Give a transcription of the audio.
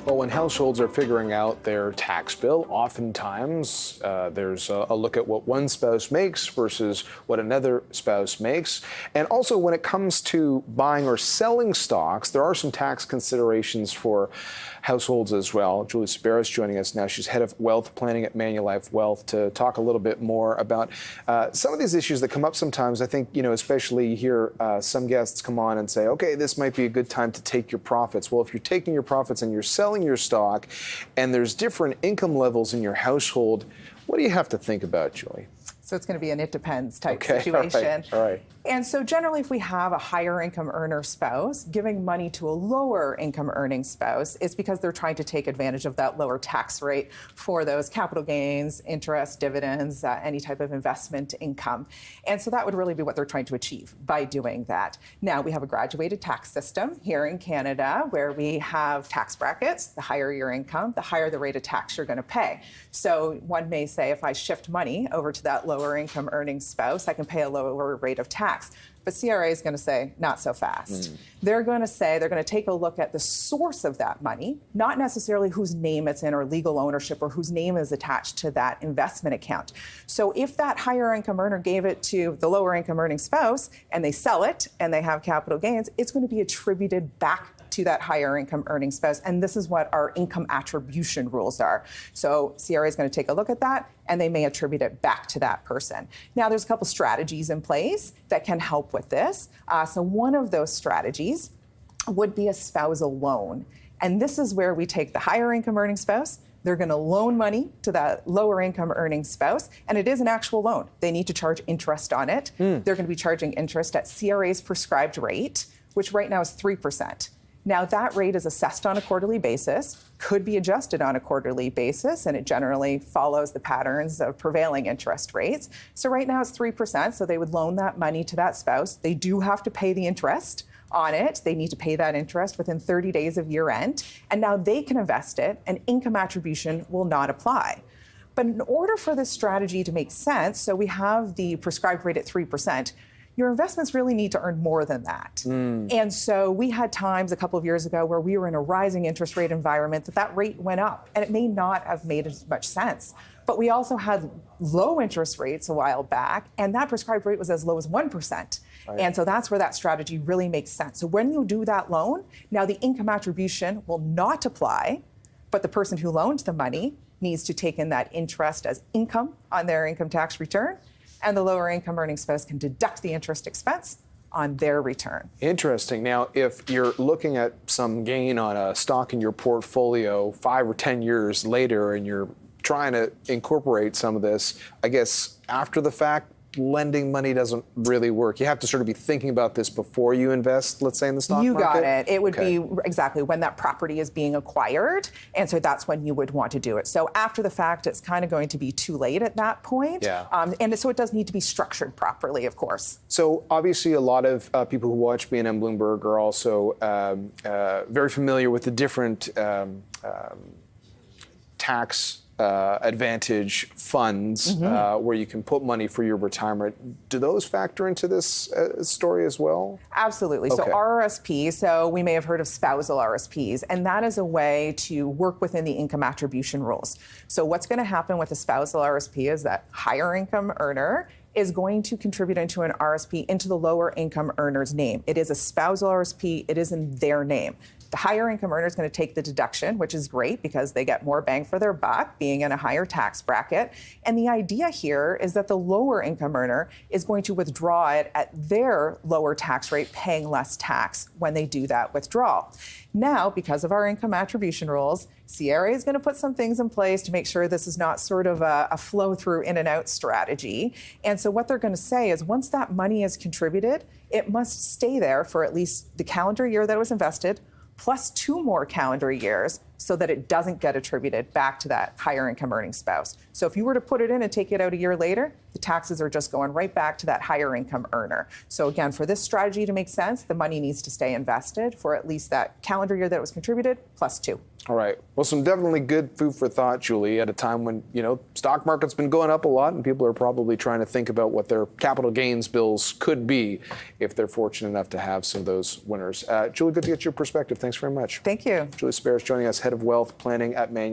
Well, when households are figuring out their tax bill, oftentimes there's a look at what one spouse makes versus what another spouse makes. And also when it comes to buying or selling stocks, there are some tax considerations for households as well. Julie Seberras joining us now. She's head of wealth planning at Manulife Wealth to talk a little bit more about some of these issues that come up sometimes. I think, especially you hear some guests come on and say, okay, this might be a good time to take your profits. Well, if you're taking your profits and you're selling your stock and there's different income levels in your household, what do you have to think about, Julie? So it's going to be an it depends type situation. All right. And so generally, if we have a higher income earner spouse giving money to a lower income earning spouse, it's because they're trying to take advantage of that lower tax rate for those capital gains, interest, dividends, any type of investment income. And so that would really be what they're trying to achieve by doing that. Now, we have a graduated tax system here in Canada where we have tax brackets. The higher your income, the higher the rate of tax you're going to pay. So one may say, if I shift money over to that lower income earning spouse, I can pay a lower rate of tax. But CRA is going to say, not so fast. They're going to take a look at the source of that money, not necessarily whose name it's in or legal ownership or whose name is attached to that investment account. So if that higher income earner gave it to the lower income earning spouse and they sell it and they have capital gains, it's going to be attributed back to that higher income earning spouse. And this is what our income attribution rules are. So CRA is going to take a look at that and they may attribute it back to that person. Now, there's a couple strategies in place that can help with this. So one of those strategies would be a spousal loan. And this is where we take the higher income earning spouse, they're going to loan money to that lower income earning spouse, and it is an actual loan. They need to charge interest on it. They're going to be charging interest at CRA's prescribed rate, which right now is 3%. Now, that rate is assessed on a quarterly basis, could be adjusted on a quarterly basis, and it generally follows the patterns of prevailing interest rates. So right now it's 3%, so they would loan that money to that spouse. They do have to pay the interest on it. They need to pay that interest within 30 days of year end, and now they can invest it, and income attribution will not apply. But in order for this strategy to make sense, so we have the prescribed rate at 3%, your investments really need to earn more than that. And so we had times a couple of years ago where we were in a rising interest rate environment that rate went up, and it may not have made as much sense. But we also had low interest rates a while back, and that prescribed rate was as low as 1%. Right. And so that's where that strategy really makes sense. So when you do that loan, now the income attribution will not apply, but the person who loaned the money needs to take in that interest as income on their income tax return, and the lower income earning spouse can deduct the interest expense on their return. Interesting. Now, if you're looking at some gain on a stock in your portfolio 5 or 10 years later and you're trying to incorporate some of this, I guess after the fact, lending money doesn't really work. You have to sort of be thinking about this before you invest, let's say, in the stock market? You got it. It would be exactly when that property is being acquired, and so that's when you would want to do it. So after the fact, it's kind of going to be too late at that point. Yeah. And so it does need to be structured properly, of course. So obviously a lot of people who watch BNN Bloomberg are also very familiar with the different tax advantage funds where you can put money for your retirement. Do those factor into this story as well? Absolutely. Okay. So RRSP, so we may have heard of spousal RSPs, and that is a way to work within the income attribution rules. So what's going to happen with a spousal RSP is that higher income earner is going to contribute into an RSP into the lower income earner's name. It is a spousal RSP. It is in their name. The higher income earner is going to take the deduction, which is great because they get more bang for their buck being in a higher tax bracket. And the idea here is that the lower income earner is going to withdraw it at their lower tax rate, paying less tax when they do that withdrawal. Now, because of our income attribution rules, CRA is going to put some things in place to make sure this is not sort of a flow through in and out strategy. And so what they're going to say is once that money is contributed, it must stay there for at least the calendar year that it was invested, plus 2 more calendar years so that it doesn't get attributed back to that higher income earning spouse. So if you were to put it in and take it out a year later, the taxes are just going right back to that higher income earner. So again, for this strategy to make sense, the money needs to stay invested for at least that calendar year that it was contributed, plus 2. All right. Well, some definitely good food for thought, Julie, at a time when, stock market's been going up a lot and people are probably trying to think about what their capital gains bills could be if they're fortunate enough to have some of those winners. Julie, good to get your perspective. Thanks very much. Thank you. Julie Seberras joining us, Head of Wealth Planning at Manulife.